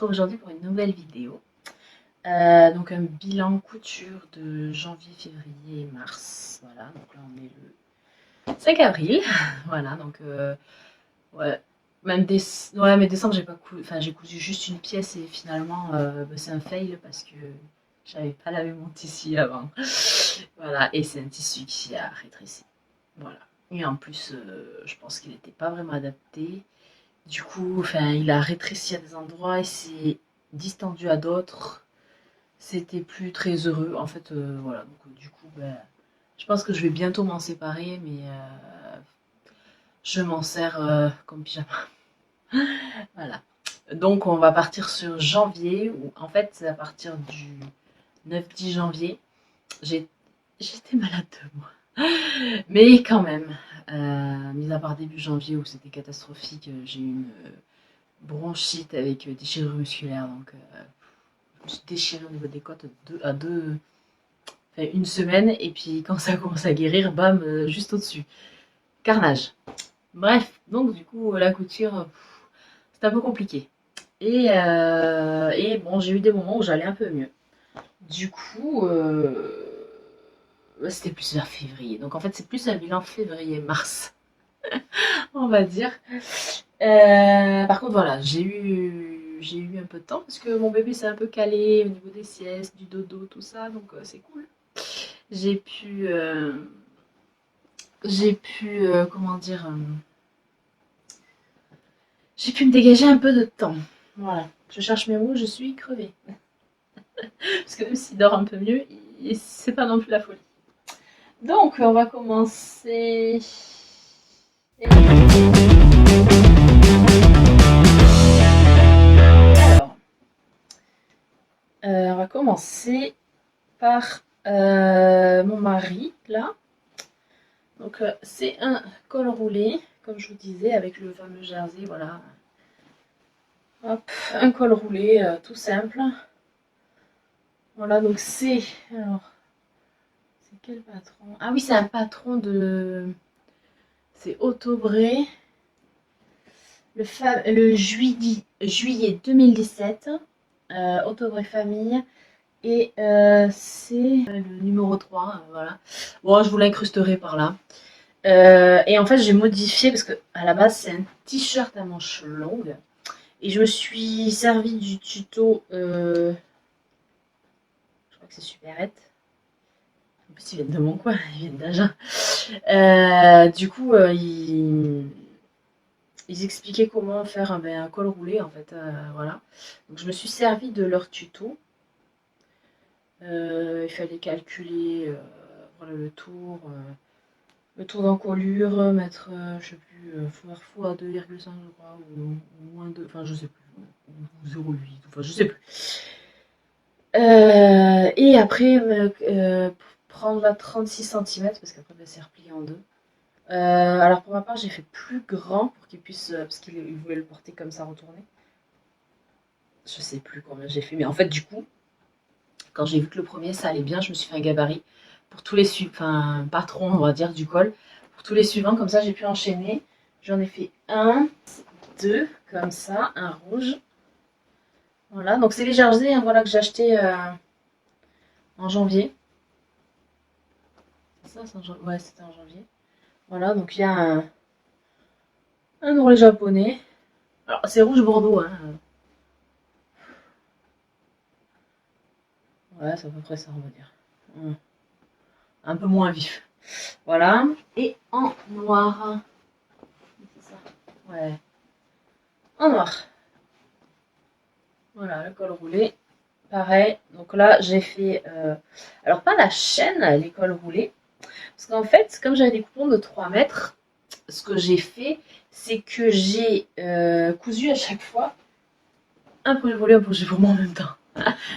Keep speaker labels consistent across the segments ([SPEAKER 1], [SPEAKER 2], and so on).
[SPEAKER 1] retrouve aujourd'hui pour une nouvelle vidéo. Donc un bilan couture de janvier, février et mars. Voilà, donc là on est le 5 avril. Voilà, donc ouais, ouais, mais décembre j'ai pas cousu, enfin j'ai cousu juste une pièce et finalement c'est un fail parce que j'avais pas lavé mon tissu avant. Voilà, et c'est un tissu qui a rétréci. Voilà. Et en plus, je pense qu'il n'était pas vraiment adapté. Du coup, enfin, il a rétréci à des endroits et s'est distendu à d'autres. C'était plus très heureux. En fait, voilà. Donc, du coup, ben, je pense que je vais bientôt m'en séparer, mais je m'en sers comme pyjama. Voilà. Donc, on va partir sur janvier. Où, en fait, c'est à partir du 9-10 janvier. J'étais malade de moi. Mais quand même, mis à part début janvier où c'était catastrophique, j'ai eu une bronchite avec déchirure musculaire. Donc, je me suis déchirée au niveau des côtes enfin, une semaine. Et puis, quand ça commence à guérir, bam, juste au-dessus. Carnage. Bref, donc du coup, la couture, c'est un peu compliqué. Et bon, j'ai eu des moments où j'allais un peu mieux. Du coup, c'était plus vers février. Donc en fait, c'est plus un bilan février-mars, on va dire. Par contre, voilà, j'ai eu un peu de temps parce que mon bébé s'est un peu calé au niveau des siestes, du dodo, tout ça, donc c'est cool. J'ai pu, euh, comment dire, j'ai pu me dégager un peu de temps. Voilà, je cherche mes mots, je suis crevée. Parce que même s'il dort un peu mieux, c'est pas non plus la folie. Donc, on va commencer. Alors, on va commencer par mon mari, là. Donc, c'est un col roulé, comme je vous disais, avec le fameux jersey, voilà. Hop, un col roulé, tout simple. Voilà, donc c'est... Alors, c'est quel patron? Ah oui, c'est un patron de... C'est Autobré. Le juillet 2017. Autobré Famille. Et c'est le numéro 3, voilà. Bon, je vous l'incrusterai par là. Et en fait, j'ai modifié parce que à la base, c'est un t-shirt à manches longues. Et je me suis servi du tuto. Je crois que c'est Superette. En plus, ils viennent de mon coin, ils viennent d'Agen. Du coup, ils expliquaient comment faire un col roulé, en fait. Voilà. Donc, je me suis servi de leur tuto. Il fallait calculer voilà, le tour d'encolure, mettre, je sais plus, faire fois 2,5 je crois, ou moins 2, enfin je sais plus, ou 0,8, enfin je sais plus. Et après, prendre la 36 cm, parce qu'après c'est replié en deux. Alors pour ma part, j'ai fait plus grand pour qu'il puisse, parce qu'il voulait le porter comme ça retourné. Je sais plus combien j'ai fait, mais en fait du coup, quand j'ai vu que le premier ça allait bien, je me suis fait un gabarit pour tous les suivants, enfin un patron on va dire du col, pour tous les suivants, comme ça j'ai pu enchaîner. J'en ai fait un, deux, comme ça, un rouge. Voilà, donc c'est les jerseys hein, voilà, que j'ai acheté en janvier. Ça, ouais, c'était en janvier. Voilà, donc il y a un ourlet japonais. Alors c'est rouge bordeaux, hein. Ouais, c'est à peu près ça, on va dire. Un peu moins vif. Voilà. Et en noir. C'est ça. Ouais. En noir. Voilà, le col roulé. Pareil. Donc là, j'ai fait. Alors, pas la chaîne, les cols roulés. Parce qu'en fait, comme j'avais des coupons de 3 mètres, ce que j'ai fait, c'est que j'ai cousu à chaque fois un projet volé, un projet pour moi en même temps.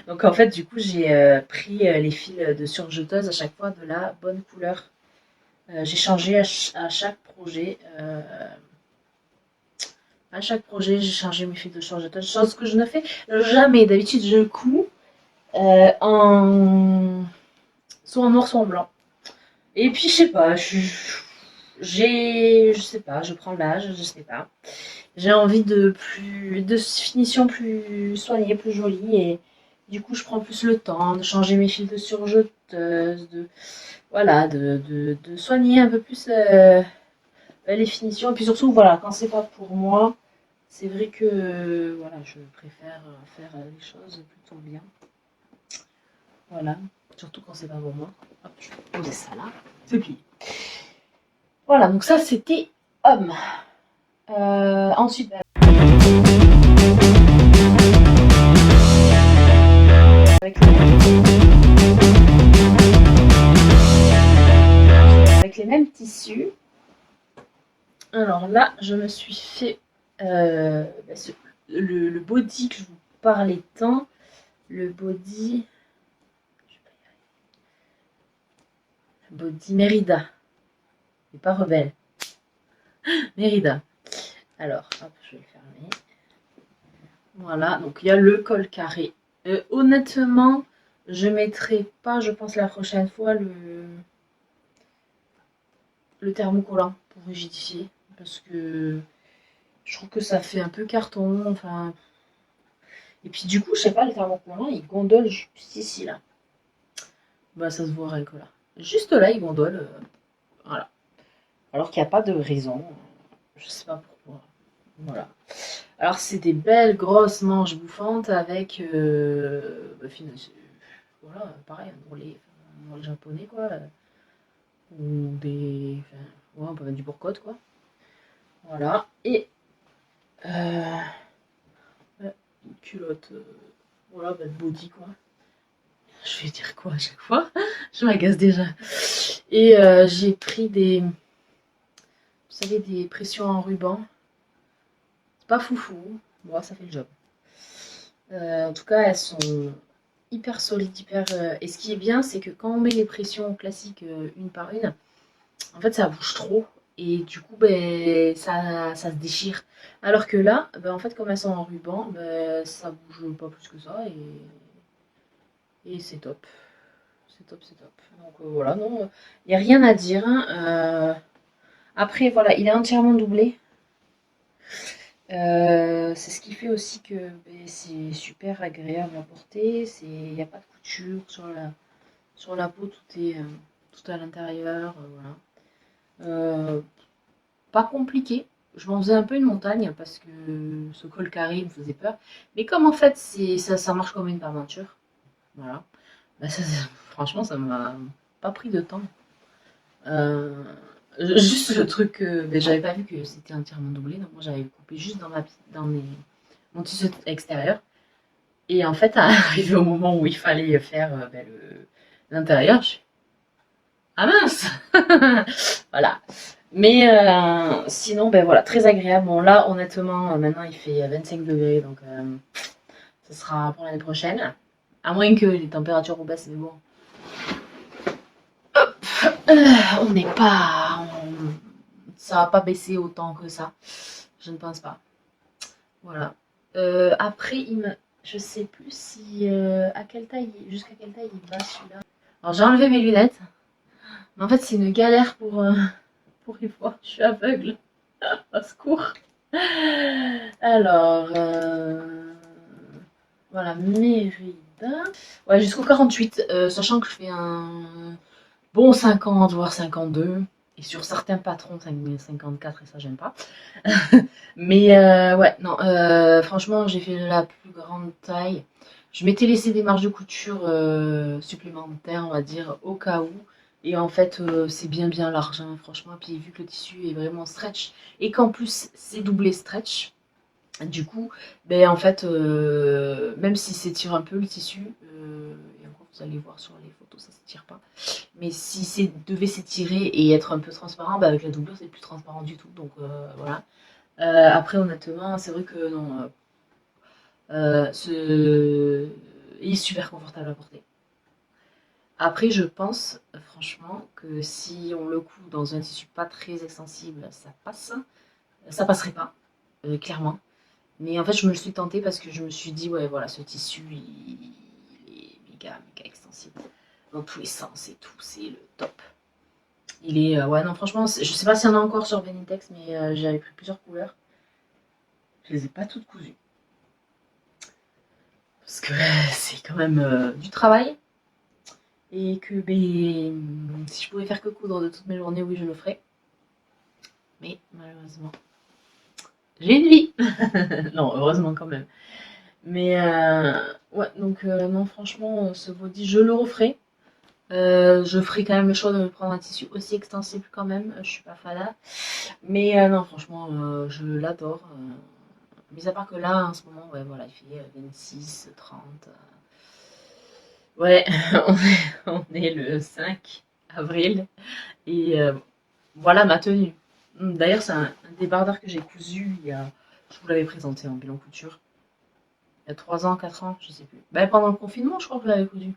[SPEAKER 1] Donc en fait, du coup, j'ai pris les fils de surjeteuse à chaque fois de la bonne couleur. J'ai changé à chaque projet. À chaque projet, j'ai changé mes fils de surjeteuse, chose que je ne fais jamais. D'habitude, je couds en soit en noir, soit en blanc. Et puis, je sais pas, je sais pas, je prends l'âge, je sais pas. J'ai envie de finition plus soignée, plus jolie, et du coup je prends plus le temps de changer mes fils de surjeteuse, voilà, de soigner un peu plus les finitions. Et puis surtout, voilà, quand c'est pas pour moi, c'est vrai que voilà, je préfère faire les choses plutôt bien. Voilà, surtout quand c'est pas pour moi. Hop, je vais poser ça là, c'est plié. Voilà, donc ça c'était homme. Ensuite, avec avec les mêmes tissus. Alors là, je me suis fait le body que je vous parlais tant. Le body. Body Mérida. Et pas Rebelle. Mérida. Alors, hop, je vais le fermer. Voilà, donc il y a le col carré. Honnêtement, je mettrai pas, je pense, la prochaine fois le thermocollant pour rigidifier. Parce que je trouve que ça fait un peu carton. Enfin. Et puis du coup, je sais pas, le thermocollant, il gondole juste ici, là. Bah, ça se voit que là. Juste là, il gondole. Voilà. Alors qu'il n'y a pas de raison. Je sais pas pourquoi. Voilà. Alors, c'est des belles grosses manches bouffantes avec. Voilà, pareil, un japonais, quoi. Ou des. Enfin, ouais, on peut mettre du bourcotte, quoi. Voilà. Et. Euh, une culotte. Voilà, bah, de body, quoi. Je vais dire quoi à chaque fois? Je m'agace déjà. Et j'ai pris des. Vous savez, des pressions en ruban. C'est pas foufou. Bon, ça fait le job. En tout cas, elles sont hyper solides, hyper. Et ce qui est bien, c'est que quand on met les pressions classiques une par une, en fait, ça bouge trop. Et du coup, ben, ça se déchire. Alors que là, ben, en fait, comme elles sont en ruban, ben, ça bouge pas plus que ça. Et c'est top. C'est top, c'est top. Donc voilà, non, il n'y a rien à dire, hein. Après, voilà, il est entièrement doublé. C'est ce qui fait aussi que ben, c'est super agréable à porter. Il n'y a pas de couture sur la peau, tout à l'intérieur. Voilà. Pas compliqué. Je m'en faisais un peu une montagne parce que ce col carré me faisait peur. Mais comme en fait ça marche comme une parmenture, voilà. Bah, franchement, ça m'a pas pris de temps. Euh, Juste le truc, ben, j'avais pas vu que c'était entièrement doublé, donc moi j'avais coupé juste mon tissu extérieur. Et en fait, arrivé au moment où il fallait faire ben, l'intérieur, je suis ah mince. Voilà. Mais sinon, ben voilà, très agréable. Bon là, honnêtement, maintenant il fait 25 degrés, donc ce sera pour l'année prochaine. À moins que les températures rebaissent, mais bon. On n'est pas. Ça va pas baisser autant que ça. Je ne pense pas. Voilà. Après, je sais plus si à quelle taille, jusqu'à quelle taille il va celui-là. Alors j'ai enlevé mes lunettes, mais en fait c'est une galère pour y voir. Je suis aveugle. Au secours. Alors, voilà, Mérida. Ouais, jusqu'au 48, sachant que je fais un bon 50, voire 52. Et sur certains patrons, 54, et ça, j'aime pas. Mais ouais, non, franchement, j'ai fait la plus grande taille. Je m'étais laissé des marges de couture supplémentaires, on va dire, au cas où. Et en fait, c'est bien large, hein, franchement. Puis vu que le tissu est vraiment stretch, et qu'en plus, c'est doublé stretch, du coup, ben, en fait, même si s'étire un peu le tissu, et encore vous allez voir sur les photos, ça s'étire pas. Mais si devait s'étirer et être un peu transparent, ben, avec la doublure, c'est plus transparent du tout. Donc voilà. Après, honnêtement, c'est vrai que non, il est super confortable à porter. Après, je pense franchement que si on le coud dans un tissu pas très extensible, ça passe. Ça passerait pas, clairement. Mais en fait, je me le suis tentée parce que je me suis dit, ouais, voilà, ce tissu, il est méga extensible. Dans tous les sens et tout, c'est le top. Il est, ouais, non, franchement, je sais pas s'il y en a encore sur Benitex, mais j'avais pris plusieurs couleurs. je les ai pas toutes cousues. Parce que c'est quand même du travail. Et que si je pouvais faire que coudre de toutes mes journées, oui, je le ferais. Mais malheureusement, j'ai une vie. Non, heureusement quand même. Mais ouais, donc non, franchement, ce body, je le referai. Je ferai quand même le choix de me prendre un tissu aussi extensible quand même. Je suis pas fada. Mais non, franchement, je l'adore. Mis à part que là, en ce moment, ouais, voilà, il fait 26, 30. Ouais, on est le 5 avril. Et voilà ma tenue. D'ailleurs, c'est un débardeur que j'ai cousu je vous l'avais présenté en bilan couture. Il y a 3 ans, 4 ans, je sais plus. Bah, pendant le confinement, je crois que je l'avais cousu.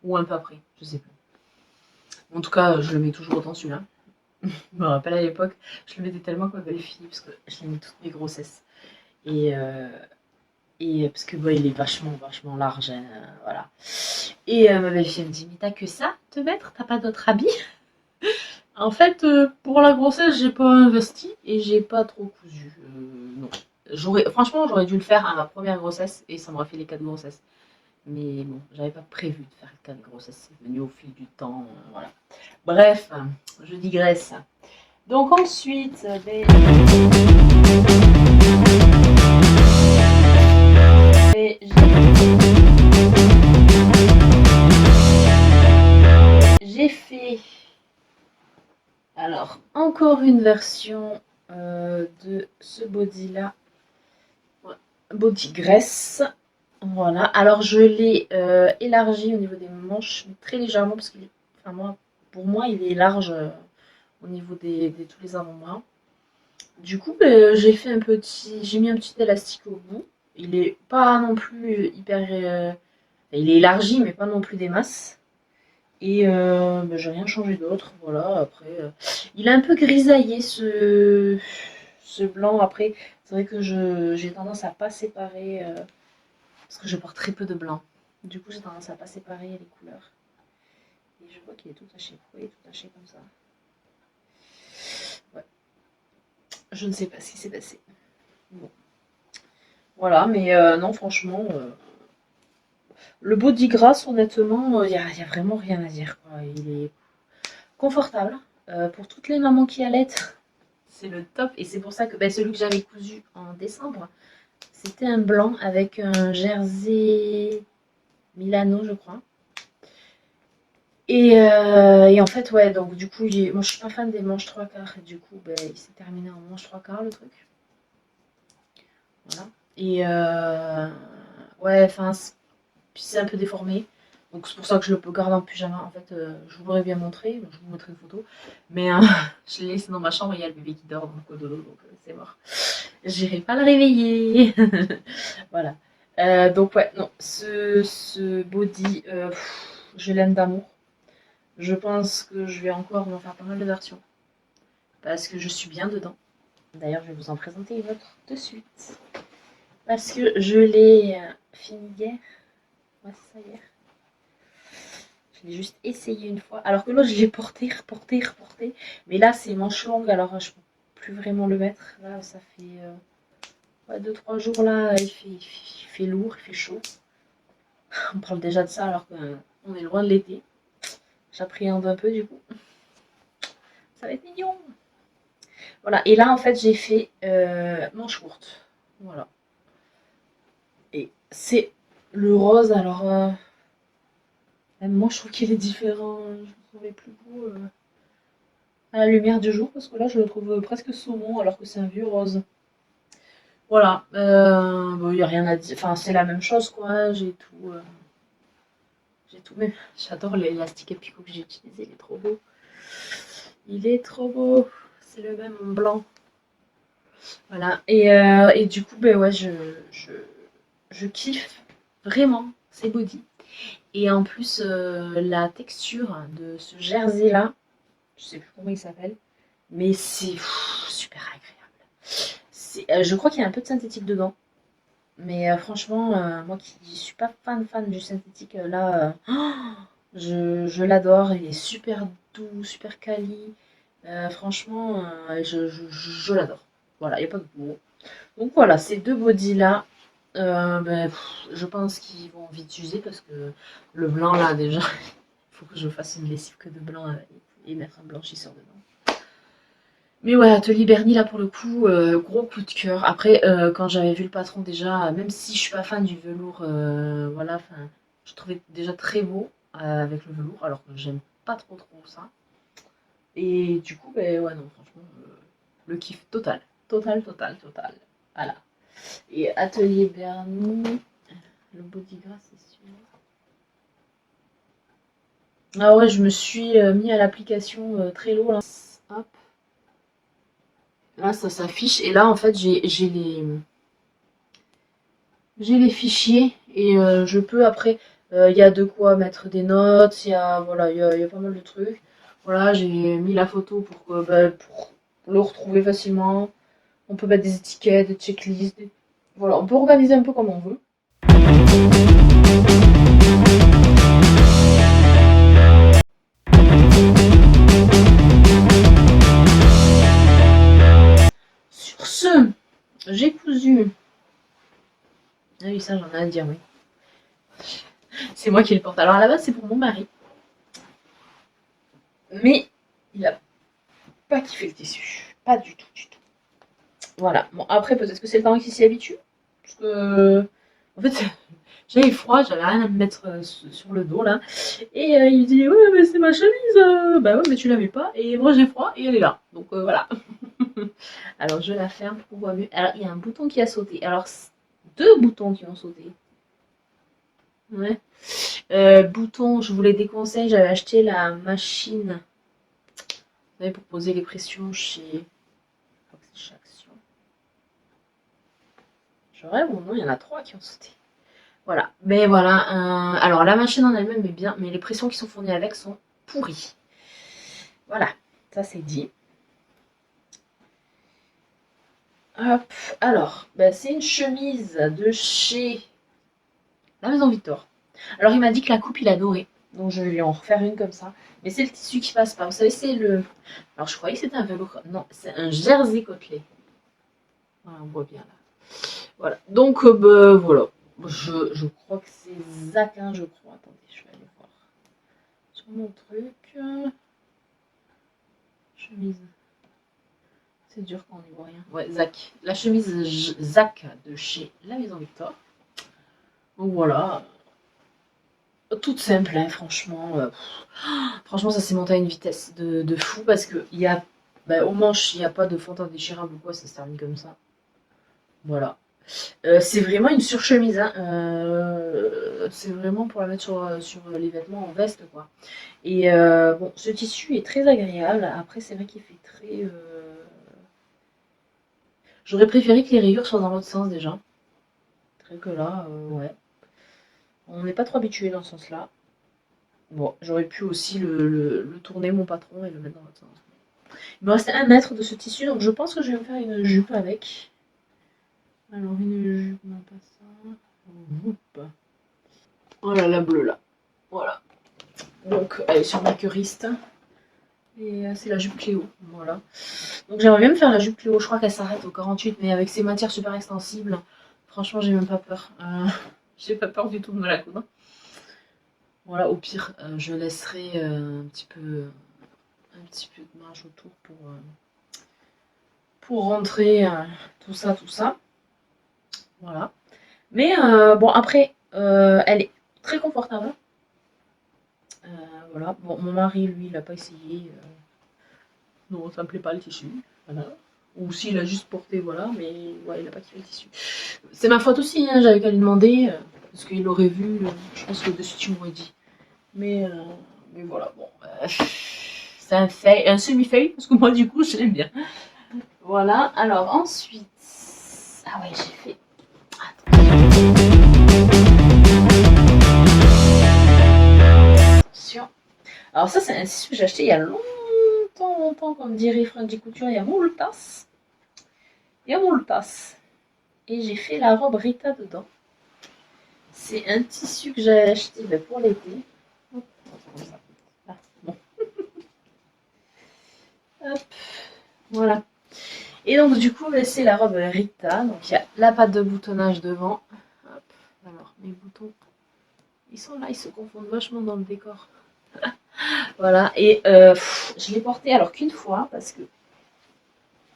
[SPEAKER 1] Ou un peu après, je sais plus. En tout cas, je le mets toujours autant celui-là. Je me rappelle à l'époque, je le mettais tellement comme belle-fille, parce que je l'ai mis toutes mes grossesses. Et, parce que il est vachement large, hein, voilà. Et ma belle-fille me dit, mais t'as que ça te mettre? T'as pas d'autres habits? En fait, pour la grossesse, j'ai pas investi et j'ai pas trop cousu. Non. Franchement, j'aurais dû le faire à ma première grossesse et ça m'aurait fait les 4 grossesses. Mais bon, j'avais pas prévu de faire 4 grossesses. C'est venu au fil du temps. Voilà. Bref, je digresse. Donc ensuite, j'ai fait alors encore une version de ce body là, body graisse. Voilà, alors je l'ai élargi au niveau des manches, mais très légèrement parce que enfin, pour moi il est large au niveau de tous les avant-bras. Du coup, j'ai mis un petit élastique au bout. Il est pas non plus hyper, il est élargi, mais pas non plus des masses. Et j'ai rien changé d'autre. Voilà. Après, il est un peu grisaillé ce blanc. Après, c'est vrai que j'ai tendance à pas séparer parce que je porte très peu de blanc. Du coup, j'ai tendance à pas séparer les couleurs. Et je vois qu'il est tout taché. Pourquoi il est tout taché comme ça? Ouais. Je ne sais pas ce qui s'est passé. Bon. Voilà, mais non, franchement, le body grass, honnêtement, il y a vraiment rien à dire, quoi. Il est confortable. Pour toutes les mamans qui allaitent, c'est le top. Et c'est pour ça que celui que j'avais cousu en décembre, c'était un blanc avec un jersey Milano, je crois. Et en fait, ouais, donc du coup, moi je suis pas fan des manches 3/4. Et du coup, il s'est terminé en manche 3/4 le truc. Voilà. Et ouais, enfin, puis c'est un peu déformé. Donc c'est pour ça que je le garde en pyjama. En fait, je vous l'aurais bien montré, je vous montrerai une photo. Mais je l'ai laissé dans ma chambre et il y a le bébé qui dort dans le coin de l'eau, donc c'est mort. J'irai pas le réveiller. Voilà. Donc ouais, non, ce body, je l'aime d'amour. Je pense que je vais encore m'en faire pas mal de versions. Parce que je suis bien dedans. D'ailleurs, je vais vous en présenter une autre de suite. Parce que je l'ai fini hier. Ouais, c'est ça, hier. Je l'ai juste essayé une fois. Alors que l'autre, je l'ai porté, reporté, reporté. Mais là, c'est manche longue, alors je peux plus vraiment le mettre. Là, ça fait 2-3 jours, là, il fait lourd, il fait chaud. On parle déjà de ça alors qu'on est loin de l'été. J'appréhende un peu, du coup. Ça va être mignon. Voilà, et là, en fait, j'ai fait manche courte. Voilà. Et c'est le rose, alors... même moi, je trouve qu'il est différent. Je le trouvais plus beau à la lumière du jour, parce que là, je le trouve presque saumon, alors que c'est un vieux rose. Voilà. Bon, il n'y a rien à dire. Enfin, c'est la même chose, quoi. J'ai tout. J'ai tout. Mais j'adore l'élastique à picot que j'ai utilisé. Il est trop beau. Il est trop beau. C'est le même en blanc. Voilà. Et du coup, ouais, je kiffe vraiment ces bodys. Et en plus, la texture de ce jersey-là, je sais plus comment il s'appelle, mais c'est super agréable. Je crois qu'il y a un peu de synthétique dedans. Mais franchement, moi qui suis pas fan du synthétique, là, je l'adore. Il est super doux, super quali. Franchement, je l'adore. Voilà, il n'y a pas de mots. Donc voilà, ces deux bodys là, je pense qu'ils vont vite s'user parce que le blanc là déjà, il faut que je fasse une lessive que de blanc et mettre un blanchisseur dedans. Mais ouais, Atelier Bernie là pour le coup, gros coup de cœur. Après, quand j'avais vu le patron déjà, même si je suis pas fan du velours, voilà, enfin, je trouvais déjà très beau avec le velours, alors que j'aime pas trop ça. Et du coup, ben ouais, non, franchement, le kiff total. Total. Voilà. Et Atelier Bernie, le body gras, c'est sûr. Ah ouais, je me suis mis à l'application Trello, là. Hop. Là, ça s'affiche. Et là, en fait, j'ai les fichiers. Et je peux, après, il y a de quoi mettre des notes. Il y a, voilà, il y a pas mal de trucs. Voilà, j'ai mis la photo pour le retrouver facilement. On peut mettre des étiquettes, des checklists. Voilà, on peut organiser un peu comme on veut. Sur ce, j'ai cousu. Ah oui, ça j'en ai à dire, oui. C'est moi qui le porte. Alors à la base, c'est pour mon mari. Mais il a pas kiffé le tissu. Pas du tout, du tout. Voilà. Bon, après, peut-être que c'est le temps qui s'y habitue. Parce que, en fait, j'avais froid, j'avais rien à me mettre sur le dos là. Et il me dit, ouais, mais c'est ma chemise. Bah ouais, mais tu l'avais pas. Et moi j'ai froid et elle est là. Donc voilà. Alors je la ferme pour voir mieux. Alors il y a un bouton qui a sauté. Alors deux boutons qui ont sauté. Ouais. Bouton, je vous les déconseille. J'avais acheté la machine. Vous savez, pour poser les pressions chez. Chez Action. Je rêve ou non, il y en a trois qui ont sauté. Voilà. Mais voilà. Alors la machine en elle-même est bien, mais les pressions qui sont fournies avec sont pourries. Voilà. Ça c'est dit. Hop. Alors, c'est une chemise de chez la Maison Victor. Alors il m'a dit que la coupe il adorait. Donc je vais lui en refaire une comme ça. Mais c'est le tissu qui passe pas. Vous savez, c'est le. Alors je croyais que c'était un velours. Non, c'est un jersey côtelé. Voilà, on voit bien là. Voilà. Donc voilà. Je crois que c'est Zach, hein, je crois. Attendez, je vais aller voir. Sur mon truc. Chemise. C'est dur quand on n'y voit rien. Ouais, Zach. La chemise Zach de chez La Maison Victor. Donc voilà. Toute simple, hein, franchement. Franchement, ça s'est monté à une vitesse de fou parce que il y a, au manche, il n'y a pas de fond indéchirable ou quoi, ça se termine comme ça. Voilà. C'est vraiment une surchemise. Hein. C'est vraiment pour la mettre sur les vêtements en veste, quoi. Et bon, ce tissu est très agréable. Après, c'est vrai qu'il fait très. J'aurais préféré que les rayures soient dans l'autre sens déjà. Très que là, ouais. On n'est pas trop habitué dans ce sens-là. Bon, j'aurais pu aussi le tourner, mon patron, et le mettre dans l'autre sens. Il me reste 1 mètre de ce tissu, donc je pense que je vais me faire une jupe avec. Alors, une jupe, non pas ça. Oups. Voilà la bleue là. Voilà. Donc, elle est sur ma curiste. Et c'est la jupe Cléo. Voilà. Donc, j'aimerais bien me faire la jupe Cléo. Je crois qu'elle s'arrête au 48, mais avec ses matières super extensibles, franchement, j'ai même pas peur. J'ai pas peur du tout de me la coudre. Voilà, au pire, je laisserai un petit peu de marge autour pour rentrer tout ça. Voilà. Mais bon, après, elle est très confortable. Voilà. Bon, mon mari, lui, il n'a pas essayé. Non, ça me plaît pas le tissu. Voilà. Ou s'il a juste porté, voilà, mais ouais, il a pas kiffé le tissu. C'est ma faute aussi, hein, j'avais qu'à lui demander, parce qu'il aurait vu, je pense que dessus tu m'aurais dit. Mais voilà, bon, c'est un semi-fail, parce que moi, du coup, je l'aime bien. Voilà, alors ensuite. Ah ouais, j'ai fait. Attention. Alors, ça, c'est un tissu que j'ai acheté il y a longtemps, comme dirait Frandy Couture, il y a mon tasse. Et j'ai fait la robe Rita dedans. C'est un tissu que j'ai acheté pour l'été. Hop, comme ça. Bon. Hop, voilà. Et donc du coup c'est la robe Rita, donc il y a la patte de boutonnage devant. Hop. Alors mes boutons, ils sont là, ils se confondent vachement dans le décor. Voilà, et je l'ai porté alors qu'une fois, parce que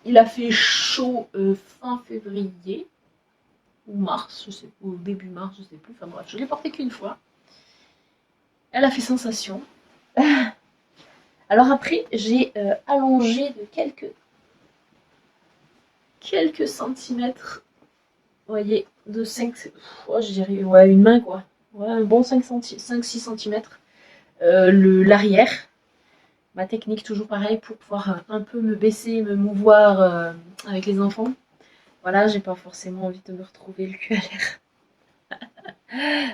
[SPEAKER 1] il a fait chaud fin février, ou mars, je sais, ou début mars, je sais plus, enfin bref, je l'ai porté qu'une fois. Elle a fait sensation. Alors après, j'ai allongé de quelques centimètres, vous voyez, de 5, oh, je dirais, ouais, une main quoi, ouais, un bon 5-6 cm, l'arrière. Ma technique, toujours pareil, pour pouvoir un peu me baisser, me mouvoir avec les enfants. Voilà, j'ai pas forcément envie de me retrouver le cul à l'air.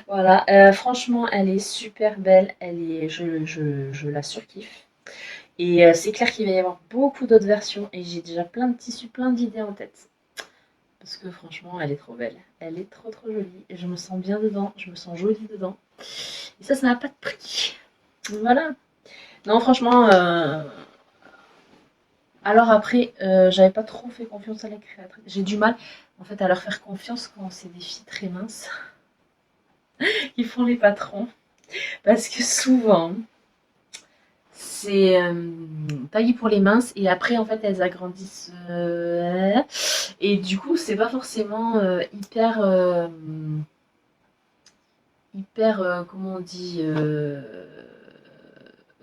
[SPEAKER 1] Voilà, franchement, elle est super belle, je la surkiffe. Et c'est clair qu'il va y avoir beaucoup d'autres versions et j'ai déjà plein de tissus, plein d'idées en tête. Parce que franchement, elle est trop belle. Elle est trop trop jolie. Et je me sens bien dedans, je me sens jolie dedans. Et ça n'a pas de prix. Voilà. Non, franchement, alors après, j'avais pas trop fait confiance à la créatrice. J'ai du mal, en fait, à leur faire confiance quand c'est des filles très minces qui font les patrons. Parce que souvent, c'est taillé pour les minces et après, en fait, elles agrandissent. Et du coup, c'est pas forcément hyper, comment on dit,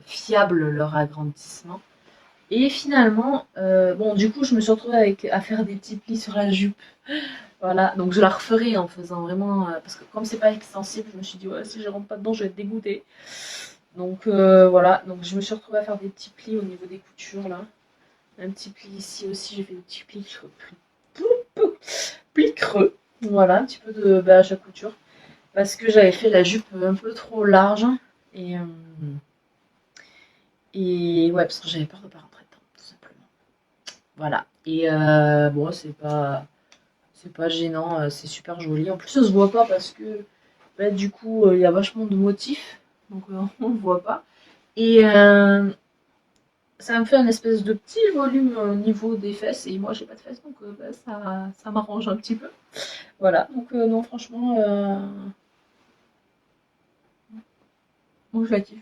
[SPEAKER 1] fiable leur agrandissement. Et finalement, bon, du coup, je me suis retrouvée à faire des petits plis sur la jupe. Voilà, donc je la referai en faisant vraiment. Parce que comme c'est pas extensible, je me suis dit, ouais, si je rentre pas dedans, je vais être dégoûtée. Donc voilà, donc je me suis retrouvée à faire des petits plis au niveau des coutures là. Un petit pli ici aussi, j'ai fait des petits plis creux. Voilà, un petit peu de à chaque couture. Parce que j'avais fait la jupe un peu trop large. Et, euh, et ouais, parce que j'avais peur de pas rentrer dedans, tout simplement. Voilà. Et bon, c'est pas gênant, c'est super joli. En plus, ça se voit pas parce que bah, du coup, il y a vachement de motifs. Donc on le voit pas. Et ça me fait un espèce de petit volume au niveau des fesses. Et moi, j'ai pas de fesses, donc bah, ça m'arrange un petit peu. Voilà. Donc non, franchement, moi je la kiffe.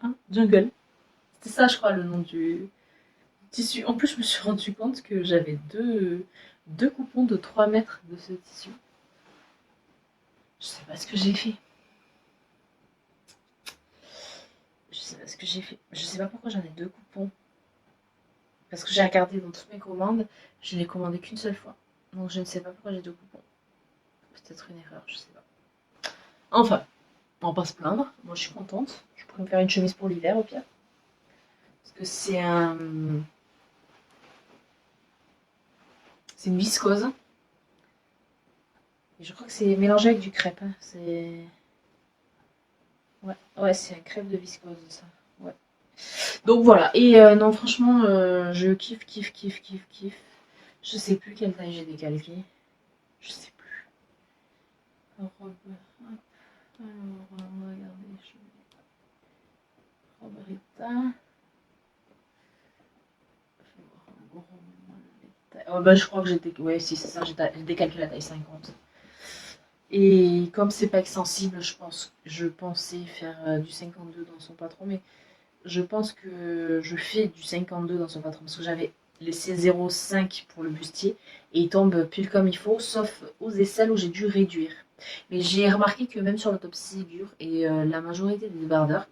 [SPEAKER 1] Hein, Jungle. C'était ça, je crois, le nom du tissu. En plus, je me suis rendu compte que j'avais deux coupons de 3 mètres de ce tissu. Je sais pas ce que j'ai fait. Je sais pas ce que j'ai fait. Je sais pas pourquoi j'en ai deux coupons. Parce que j'ai regardé dans toutes mes commandes, je n'ai commandé qu'une seule fois. Donc je ne sais pas pourquoi j'ai deux coupons. Peut-être une erreur, je sais pas. Enfin, on va pas se plaindre. Moi je suis contente. Je pourrais me faire une chemise pour l'hiver au pire. Parce que c'est une viscose. Et je crois que c'est mélangé avec du crêpe. Hein. C'est. Ouais, c'est un crêpe de viscose ça. Ouais. Donc voilà. Et non, franchement, je kiffe. Je sais plus quelle taille j'ai décalqué. Je sais plus. Robe. Hop. Alors, on va regarder. Robe Rita. Oh, bah, je crois que j'ai ouais, si c'est ça, j'ai décalqué la taille 50. Et comme c'est pas extensible, je pensais faire du 52 dans son patron, mais je pense que je fais du 52 dans son patron parce que j'avais laissé 0,5 pour le bustier et il tombe pile comme il faut, sauf aux aisselles où j'ai dû réduire. Mais j'ai remarqué que même sur le top figure et la majorité des débardeurs,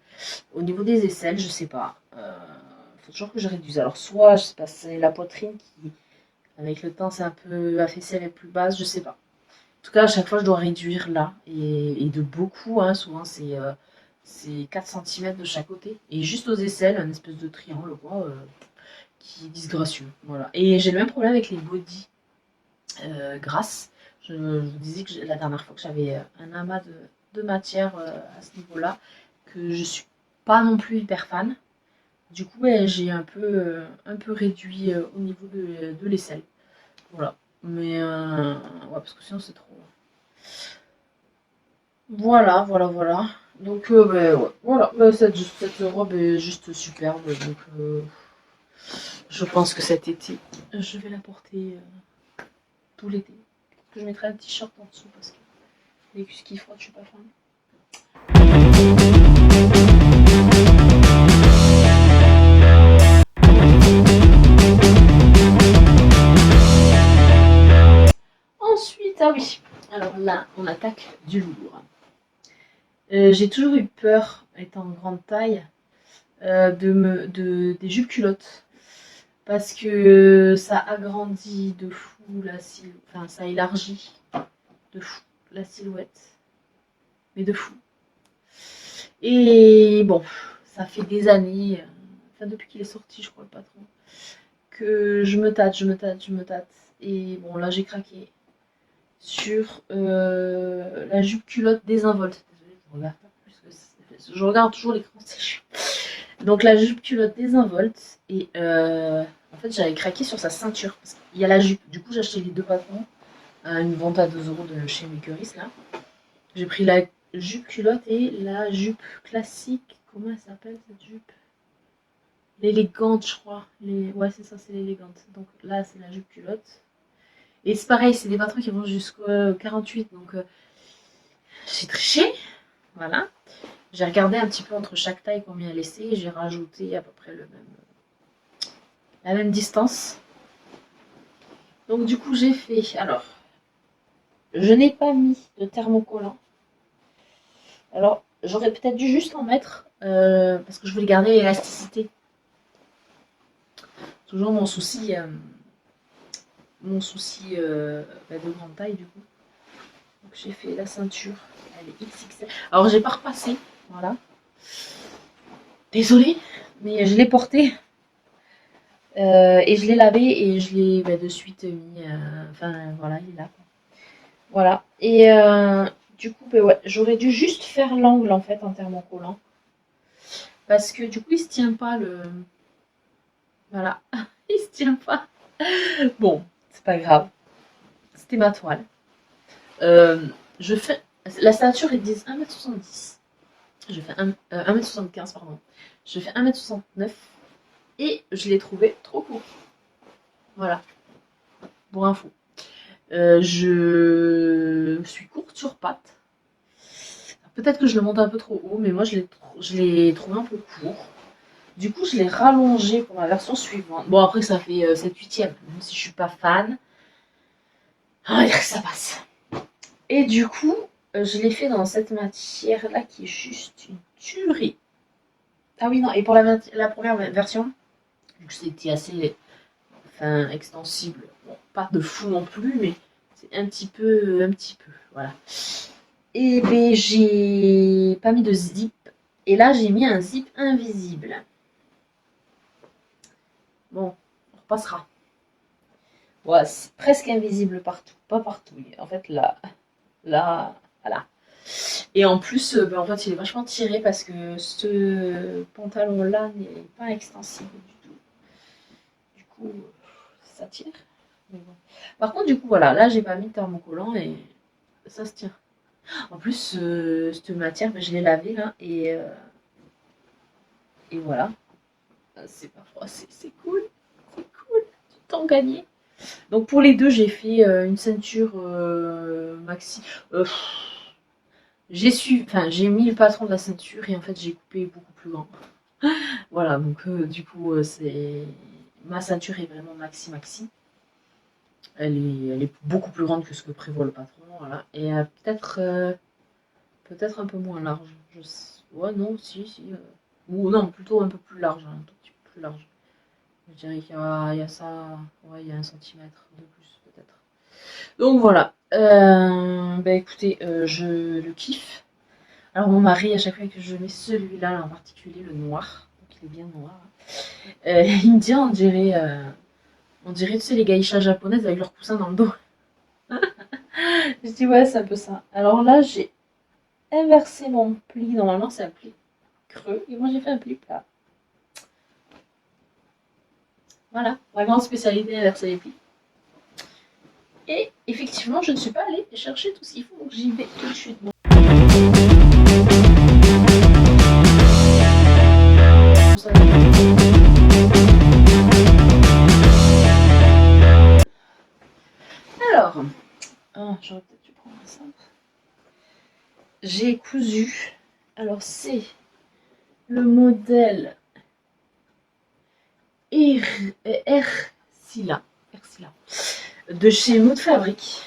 [SPEAKER 1] au niveau des aisselles, je sais pas, faut toujours que je réduise. Alors soit, je sais pas, c'est la poitrine qui, avec le temps, c'est un peu affaissée, elle est plus basse, je sais pas. En tout cas, à chaque fois, je dois réduire là et de beaucoup, hein, souvent c'est 4 cm de chaque côté. Et juste aux aisselles, un espèce de triangle quoi, qui est disgracieux. Voilà. Et j'ai le même problème avec les bodys grasses. Je vous disais que la dernière fois que j'avais un amas de matière à ce niveau-là, que je suis pas non plus hyper fan. Du coup, ouais, j'ai un peu réduit au niveau de l'aisselle. Voilà. Mais ouais, parce que sinon c'est trop. Voilà. Donc, ouais, voilà, cette robe est juste superbe. Donc, Je pense que cet été, je vais la porter tout l'été. Je mettrai un t-shirt en dessous parce que les skis froides, je suis pas fan. Ensuite, ah oui, alors là, on attaque du lourd. J'ai toujours eu peur, étant grande taille, des jupes culottes. Parce que ça agrandit de fou la silhouette, enfin ça élargit de fou la silhouette, mais de fou. Et bon, ça fait des années, enfin depuis qu'il est sorti, je crois le patron, que je me tâte. Et bon, là j'ai craqué sur la jupe culotte désinvolte. Désolée, je regarde pas plus que je regarde toujours l'écran, c'est chiant. Donc la jupe culotte désinvolte et en fait j'avais craqué sur sa ceinture parce qu'il y a la jupe. Du coup j'ai acheté les deux patrons à une vente à 2 € de chez Makeris là. J'ai pris la jupe culotte et la jupe classique. Comment elle s'appelle cette jupe? L'élégante je crois. Ouais c'est ça, c'est l'élégante. Donc là c'est la jupe culotte. Et c'est pareil, c'est des patrons qui vont jusqu'au 48. Donc j'ai triché. Voilà. J'ai regardé un petit peu entre chaque taille combien laisser et j'ai rajouté à peu près la même distance. Donc du coup j'ai fait, alors je n'ai pas mis de thermocollant. Alors j'aurais peut-être dû juste en mettre parce que je voulais garder l'élasticité. Toujours mon souci de grande taille du coup. Donc j'ai fait la ceinture, elle est XXL. Alors j'ai pas repassé, voilà. Désolée, mais je l'ai porté. Et je l'ai lavé et je l'ai de suite mis. Enfin voilà, il est là. Voilà. Et du coup, ouais, j'aurais dû juste faire l'angle en fait en thermocollant. Parce que du coup, il se tient pas le. Voilà. Il se tient pas. Bon, c'est pas grave. C'était ma toile. Je fais. La ceinture est 1m70. Je fais 1m75, pardon. Je fais 1m69. Et je l'ai trouvé trop court. Voilà. Pour info. Je suis courte sur pattes. Peut-être que je le monte un peu trop haut, mais moi je l'ai trouvé un peu court. Du coup, je l'ai rallongé pour ma version suivante. Bon, après, ça fait 7/8e. Même si je suis pas fan, on va dire que ça passe. Et du coup, je l'ai fait dans cette matière-là qui est juste une tuerie. Ah oui, non, et pour la première version, vu que c'était assez extensible, bon, pas de fou non plus, mais c'est un petit peu, voilà. Et ben j'ai pas mis de zip, et là j'ai mis un zip invisible. Bon, on repassera. Ouais, c'est presque invisible partout, pas partout. En fait là, voilà. Et en plus, en fait, il est vachement tiré parce que ce pantalon-là n'est pas extensible du tout. Du coup, ça tire. Mais bon. Par contre, du coup, voilà, là, j'ai pas mis de thermocollant et ça se tient. En plus, cette matière, je l'ai lavée là et voilà. C'est pas froid, c'est cool. C'est cool. Du temps gagné. Donc pour les deux, j'ai fait une ceinture maxi. J'ai mis le patron de la ceinture et en fait j'ai coupé beaucoup plus grand. Voilà, donc du coup ma ceinture est vraiment maxi. Elle est beaucoup plus grande que ce que prévoit le patron, voilà. Et peut-être un peu moins large. Ouais, non, si. Ou non, plutôt un peu plus large, un tout petit peu plus large. Je dirais qu'il y a ça, ouais, il y a 1 centimètre de plus peut-être. Donc voilà. Écoutez, je le kiffe. Alors mon mari, à chaque fois que je mets celui-là en particulier, le noir, donc il est bien noir, il me dit on dirait tu sais les geishas japonaises avec leurs coussins dans le dos. Je dis ouais, c'est un peu ça. Alors là, j'ai inversé mon pli. Normalement, c'est un pli creux. Et moi, j'ai fait un pli plat. Voilà, ma grande spécialité, inverser les plis. Et effectivement, je ne suis pas allée chercher tout ce qu'il faut, donc j'y vais tout de suite. Bon. Ça Alors, j'aurais peut-être dû prendre ça. J'ai cousu. Alors, c'est le modèle Ercilla de chez Mood Fabric.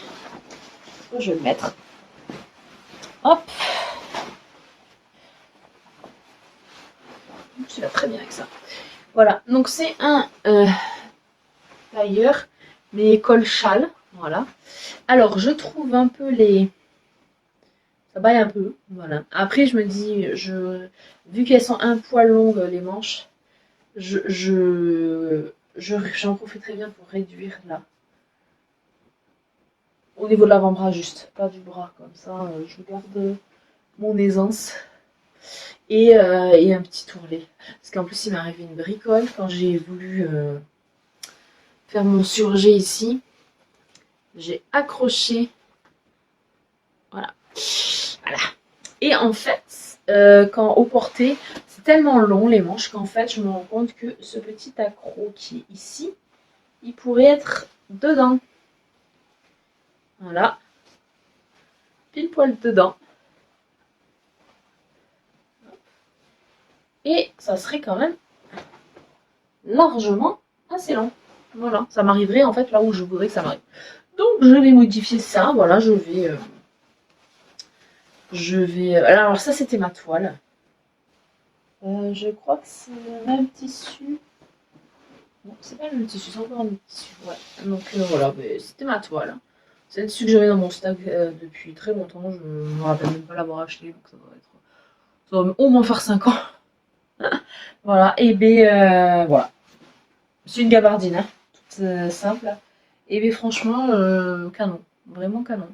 [SPEAKER 1] Je vais le mettre. Hop. Ça va très bien avec ça. Voilà, donc c'est un tailleur, mais col châle. Voilà. Alors, je trouve un peu les... Ça baille un peu, voilà. Après, je me dis, vu qu'elles sont un poil longues, les manches, j'en profiterai bien pour réduire là. Au niveau de l'avant-bras, juste, pas du bras, comme ça, je garde mon aisance. Et un petit tourlet. Parce qu'en plus, il m'est arrivé une bricole quand j'ai voulu faire mon surjet ici. J'ai accroché. Voilà. Voilà. Et en fait, quand au porté, c'est tellement long les manches qu'en fait, je me rends compte que ce petit accroc qui est ici, il pourrait être dedans. Voilà. Pile poil dedans. Et ça serait quand même largement assez long. Voilà, ça m'arriverait en fait là où je voudrais que ça m'arrive. Donc je vais modifier ça, voilà, je vais... Alors ça c'était ma toile. Je crois que c'est le même tissu. Non, c'est pas le même tissu, c'est encore un autre tissu. Ouais. Donc voilà, c'était ma toile. C'est un tissu que j'avais dans mon stock depuis très longtemps. Je ne me rappelle même pas l'avoir acheté, donc ça va au moins faire 5 ans. Voilà, et voilà. C'est une gabardine, hein, toute simple. Et franchement, canon. Vraiment canon.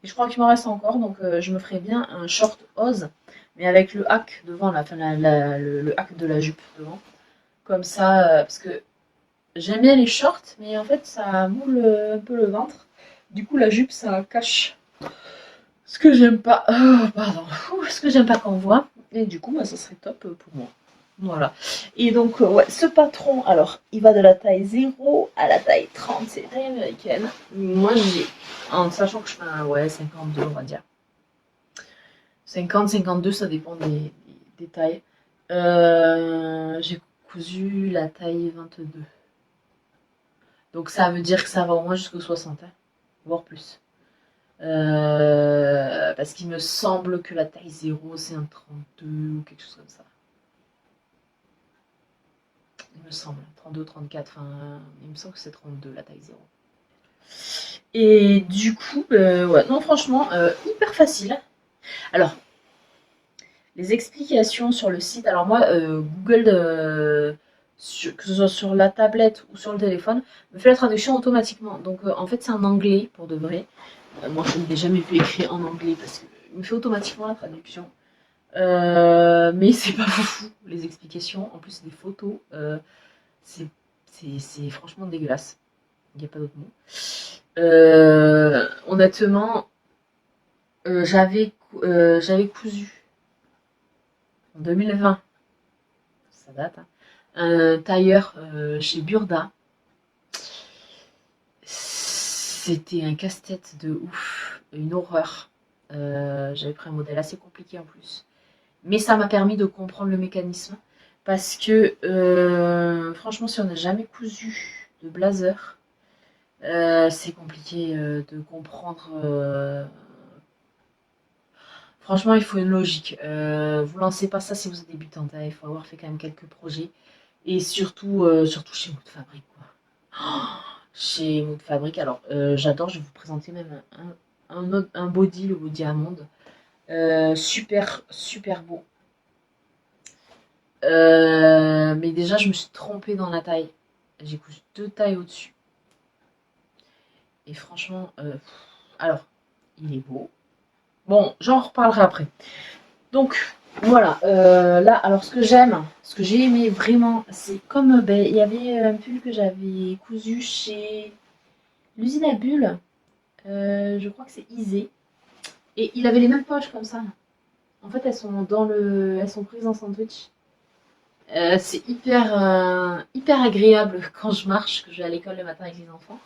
[SPEAKER 1] Et je crois qu'il m'en reste encore, donc je me ferai bien un short Oz, mais avec le hack devant, le hack de la jupe devant. Comme ça, parce que j'aime bien les shorts, mais en fait ça moule un peu le ventre. Du coup la jupe ça cache ce que j'aime pas. Oh, pardon. Ce que j'aime pas qu'on voit. Et du coup, ça serait top pour moi. Voilà. Et donc, ouais, ce patron, alors, il va de la taille 0 à la taille 30, c'est taille américaine. Moi, j'ai, en sachant que je fais un, 52, on va dire. 50, 52, ça dépend des tailles. J'ai cousu la taille 22. Donc, ça veut dire que ça va au moins jusqu'au 60, hein, voire plus. Parce qu'il me semble que la taille 0, c'est un 32 ou quelque chose comme ça. Il me semble, 32, 34, enfin, il me semble que c'est 32 la taille 0. Et du coup, ouais, non, franchement, hyper facile. Alors, les explications sur le site, alors moi, Google, que ce soit sur la tablette ou sur le téléphone, me fait la traduction automatiquement. Donc, en fait, c'est en anglais pour de vrai. Moi, je ne l'ai jamais vu écrit en anglais parce qu'il me fait automatiquement la traduction. Mais c'est pas fou, les explications. En plus, c'est des photos. C'est franchement dégueulasse. Il n'y a pas d'autre mot. Honnêtement, j'avais cousu en 2020, ça date, hein, un tailleur chez Burda. C'était un casse-tête de ouf, une horreur. J'avais pris un modèle assez compliqué en plus. Mais ça m'a permis de comprendre le mécanisme. Parce que, franchement, si on n'a jamais cousu de blazer, c'est compliqué de comprendre. Franchement, il faut une logique. Vous lancez pas ça si vous êtes débutante, hein. Il faut avoir fait quand même quelques projets. Et surtout chez Mood Fabric, quoi. Chez Mood Fabric, alors j'adore, je vais vous présenter même un body, le body Amande. Super, super beau. Mais déjà, je me suis trompée dans la taille. J'ai cousu 2 tailles au-dessus. Et franchement, alors, il est beau. Bon, j'en reparlerai après. Donc, voilà. Là, alors, ce que j'aime, ce que j'ai aimé vraiment, c'est comme, il y avait un pull que j'avais cousu chez l'usine à bulles. Je crois que c'est Isée. Et il avait les mêmes poches comme ça. En fait, elles sont prises en sandwich. C'est hyper agréable quand je marche, que je vais à l'école le matin avec les enfants.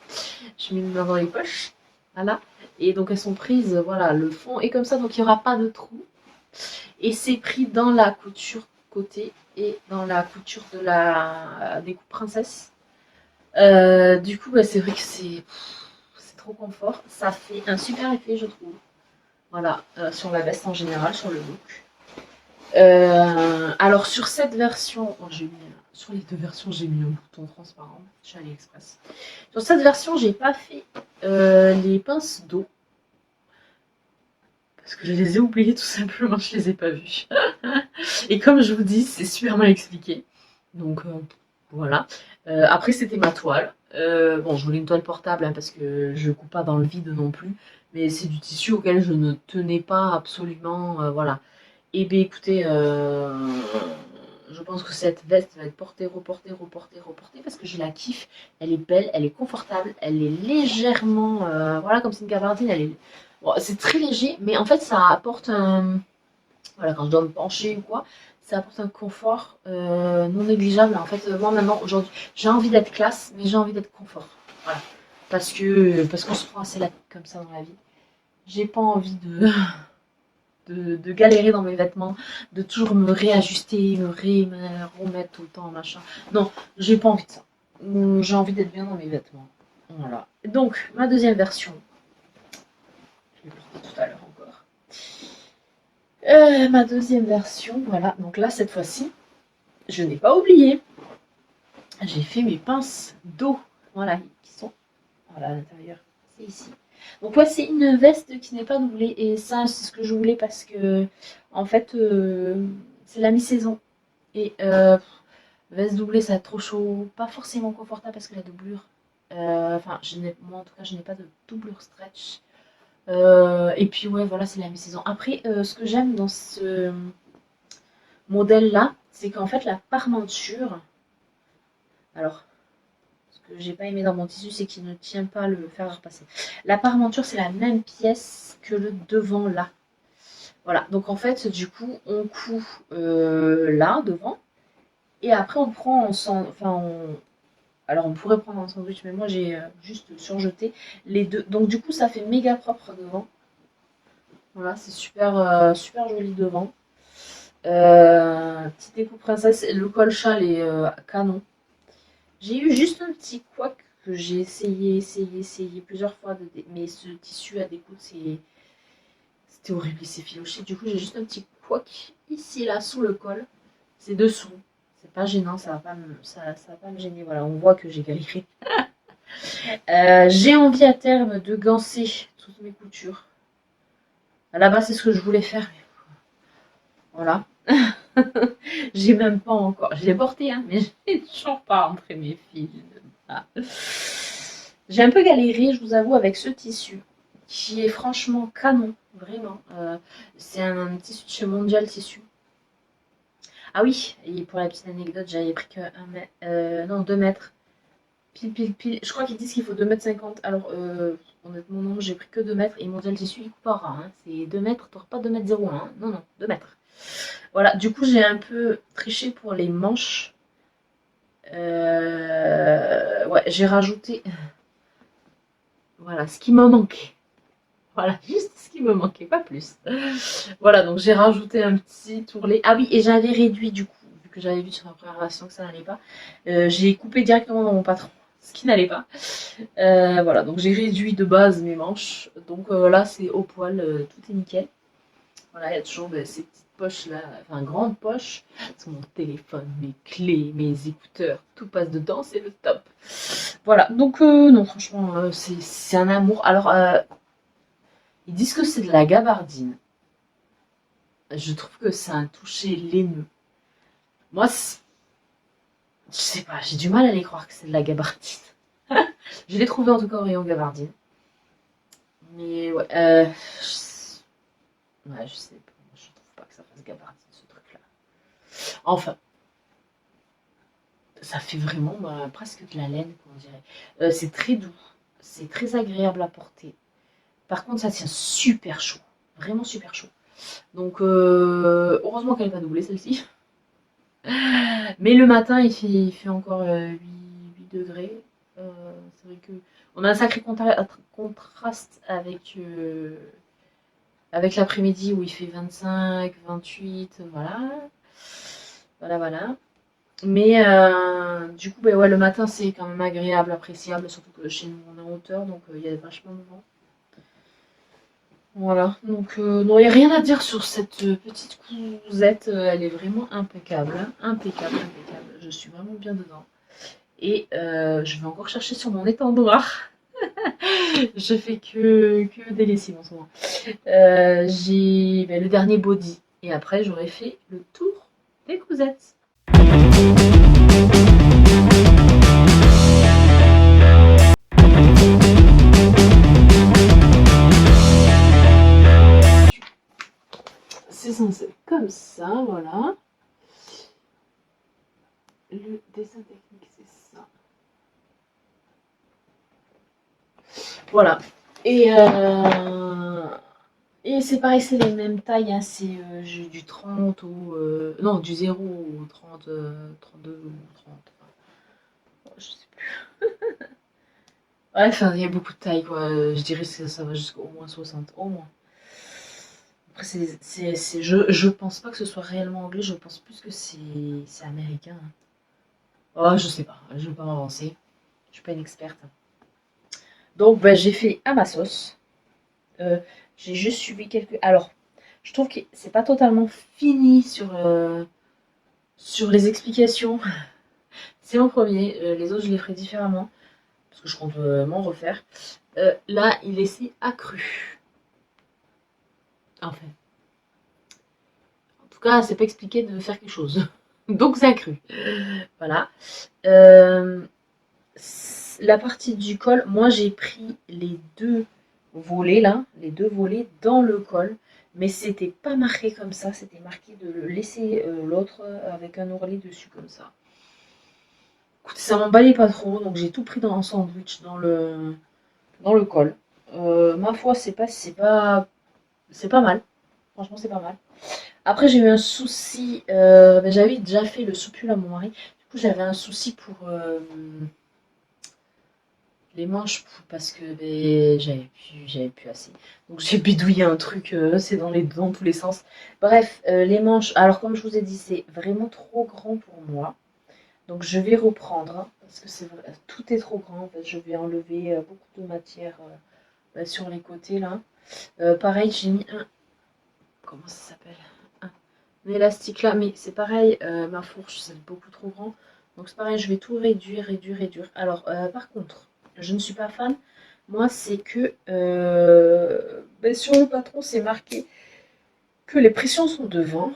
[SPEAKER 1] Je mets mes mains dans les poches. Voilà. Et donc elles sont prises, voilà, le fond est comme ça, donc il n'y aura pas de trou. Et c'est pris dans la couture côté et dans la couture de la des coupes princesse. Du coup, bah, c'est vrai que c'est trop confort. Ça fait un super effet, je trouve. Voilà, sur la veste en général, sur le look. Alors sur cette version, oh, sur les deux versions, j'ai mis un bouton transparent chez AliExpress. Sur cette version, j'ai pas fait les pinces d'eau parce que je les ai oubliées tout simplement, je les ai pas vues. Et comme je vous dis, c'est super mal expliqué. Donc voilà. Après, c'était ma toile. Bon, je voulais une toile portable hein, parce que je coupe pas dans le vide non plus. Mais c'est du tissu auquel je ne tenais pas absolument. Voilà. Et bien écoutez, je pense que cette veste va être portée, reportée, reportée, reportée parce que je la kiffe. Elle est belle, elle est confortable, elle est légèrement. Voilà, comme c'est une gabardine, elle est. Bon, c'est très léger, mais en fait, ça apporte un. Voilà, quand je dois me pencher ou quoi, ça apporte un confort non négligeable. En fait, moi maintenant, aujourd'hui, j'ai envie d'être classe, mais j'ai envie d'être confort. Voilà. Parce qu'on se prend assez la tête comme ça dans la vie. J'ai pas envie de galérer dans mes vêtements, de toujours me réajuster, me remettre tout le temps, machin. Non, j'ai pas envie de ça. J'ai envie d'être bien dans mes vêtements. Voilà. Donc, ma deuxième version, je l'ai portée tout à l'heure encore. Ma deuxième version, voilà. Donc là, cette fois-ci, je n'ai pas oublié. J'ai fait mes pinces d'eau, voilà, qui sont voilà, à l'intérieur. C'est ici. Donc ouais, c'est une veste qui n'est pas doublée. Et ça, c'est ce que je voulais parce que, en fait, c'est la mi-saison. Et veste doublée, ça va être trop chaud. Pas forcément confortable parce que la doublure. Enfin, moi en tout cas, je n'ai pas de doublure stretch. Et puis ouais, voilà, c'est la mi-saison. Après, ce que j'aime dans ce modèle-là, c'est qu'en fait, la parmenture. Alors, ce que j'ai pas aimé dans mon tissu, c'est qu'il ne tient pas le fer à repasser. La parmenture, c'est la même pièce que le devant là. Voilà, donc en fait, du coup, on coud là, devant, et après on prend alors on pourrait prendre un sandwich, mais moi j'ai juste surjeté les deux. Donc du coup, ça fait méga propre devant. Voilà, c'est super joli devant. Petite découpe princesse, le col châle est canon. J'ai eu juste un petit couac que j'ai essayé plusieurs fois, mais ce tissu à découdre, c'était horrible, il s'est filoché. Du coup, j'ai juste un petit couac ici, là, sous le col. C'est dessous. C'est pas gênant, ça va pas me gêner. Voilà, on voit que j'ai galéré. J'ai envie à terme de ganser toutes mes coutures. À la base, c'est ce que je voulais faire. Mais voilà. J'ai même pas encore. Je l'ai porté, hein, mais j'ai toujours pas rentré mes fils. Ah. J'ai un peu galéré, je vous avoue, avec ce tissu, qui est franchement canon, vraiment. C'est un tissu de chez Mondial Tissu. Ah oui, et pour la petite anecdote, j'avais pris que 2 mètres. Pile. Je crois qu'ils disent qu'il faut 2,50 m. Alors, honnêtement, non, j'ai pris que 2 mètres. Et Mondial Tissu, il coupe pas ras. Hein. C'est 2 mètres, t'auras pas 2,01 m. Hein. Non, 2 mètres. Voilà, du coup, j'ai un peu triché pour les manches. Ouais, j'ai rajouté. Voilà, ce qui me manquait. Voilà, juste ce qui me manquait, pas plus. Voilà, donc j'ai rajouté un petit tourlet. Ah oui, et j'avais réduit du coup, vu que j'avais vu sur ma première version que ça n'allait pas. J'ai coupé directement dans mon patron, ce qui n'allait pas. Voilà, donc j'ai réduit de base mes manches. Donc là, c'est au poil, tout est nickel. Voilà, il y a toujours ces petites poches là, enfin grandes poches. C'est mon téléphone, mes clés, mes écouteurs, tout passe dedans, c'est le top. Voilà, donc non, franchement, c'est un amour. Alors, ils disent que c'est de la gabardine. Je trouve que c'est un toucher laineux. Moi, je sais pas, j'ai du mal à les croire que c'est de la gabardine. Je l'ai trouvé en tout cas au rayon gabardine. Mais ouais, ouais, je sais pas. Je trouve pas que ça fasse gabardine ce truc-là. Enfin, ça fait vraiment presque de la laine, on dirait. C'est très doux, c'est très agréable à porter. Par contre, ça tient super chaud, vraiment super chaud. Donc, heureusement qu'elle n'est pas doublée celle-ci. Mais le matin, il fait encore 8 degrés. C'est vrai que on a un sacré contraste avec l'après-midi où il fait 25, 28, voilà. Voilà. Mais du coup, ouais, le matin, c'est quand même agréable, appréciable, surtout que chez nous, on est en hauteur, donc il y a vachement de vent. Voilà, donc non, il n'y a rien à dire sur cette petite cousette, elle est vraiment impeccable, hein. Impeccable. Je suis vraiment bien dedans. Et je vais encore chercher sur mon étendoir. Je fais que des lessives en ce moment. J'ai le dernier body. Et après, j'aurais fait le tour des cousettes. C'est censé être comme ça, voilà. Le dessin technique, c'est ça. Voilà. Et c'est pareil, c'est les mêmes tailles, hein, c'est du 30 ou... non, du 0 au 30, 32 ou 30. Enfin, je sais plus. Ouais, enfin, il y a beaucoup de tailles, quoi. Je dirais que ça va jusqu'au moins 60, au moins. Après, je pense pas que ce soit réellement anglais, je pense plus que c'est américain, hein. Oh, je sais pas, je vais pas m'avancer. Je suis pas une experte. Donc, bah, j'ai fait à ma sauce. Euh, j'ai juste suivi quelques... Alors, je trouve que c'est pas totalement fini sur les explications. C'est mon premier. Les autres, je les ferai différemment. Parce que je compte m'en refaire. Là, il est accru. En fait. En tout cas, c'est pas expliqué de faire quelque chose. Donc, c'est accru. Voilà. La partie du col, moi, j'ai pris les deux volets, là. Les deux volets dans le col. Mais c'était pas marqué comme ça. C'était marqué de laisser l'autre avec un ourlet dessus, comme ça. Écoutez, ça m'emballait pas trop, donc j'ai tout pris dans un sandwich dans le col. Ma foi, c'est pas mal. Franchement, c'est pas mal. Après, j'ai eu un souci. J'avais déjà fait le soupul à mon mari. Du coup, j'avais un souci pour les manches parce que j'avais plus assez. Donc, j'ai bidouillé un truc. C'est dans tous les sens. Bref, les manches. Alors, comme je vous ai dit, c'est vraiment trop grand pour moi. Donc je vais reprendre, hein, parce que tout est trop grand. En fait, je vais enlever beaucoup de matière sur les côtés là. Pareil, j'ai mis comment ça s'appelle? Un élastique là, mais c'est pareil, ma fourche c'est beaucoup trop grand. Donc c'est pareil, je vais tout réduire. Alors par contre, je ne suis pas fan. Moi, c'est que sur le patron, c'est marqué que les pressions sont devant.